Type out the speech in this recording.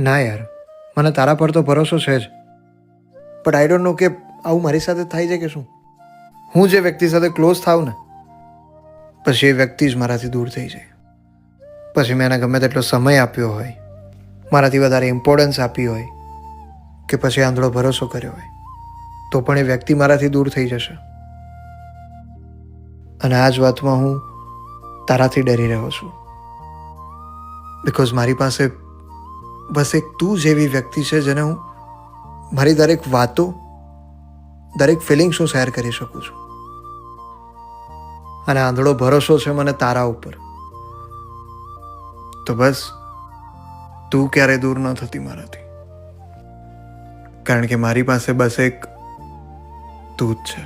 ના યાર, મને તારા પર તો ભરોસો છે જ, બટ આઈ ડોન્ટ નો કે આવું મારી સાથે થાય છે કે શું. હું જે વ્યક્તિ સાથે ક્લોઝ થાવ ને, પછી એ વ્યક્તિ જ મારાથી દૂર થઈ જાય. પછી મેં એને ગમે તેટલો સમય આપ્યો હોય, મારાથી વધારે ઇમ્પોર્ટન્સ આપી હોય, કે પછી આંધળો ભરોસો કર્યો હોય, તો પણ એ વ્યક્તિ મારાથી દૂર થઈ જશે. અને આ જ વાતમાં હું તારાથી ડરી રહ્યો છું, બિકોઝ મારી પાસે બસ એક તું જ એવી વ્યક્તિ છે જેને હું મારી દરેક વાતો, દરેક ફિલિંગ્સ હું શેર કરી શકું છું. અને આંધળો ભરોસો છે મને તારા ઉપર. તો બસ તું ક્યારે દૂર ન થતી મારાથી, કારણ કે મારી પાસે બસ એક તું જ છે.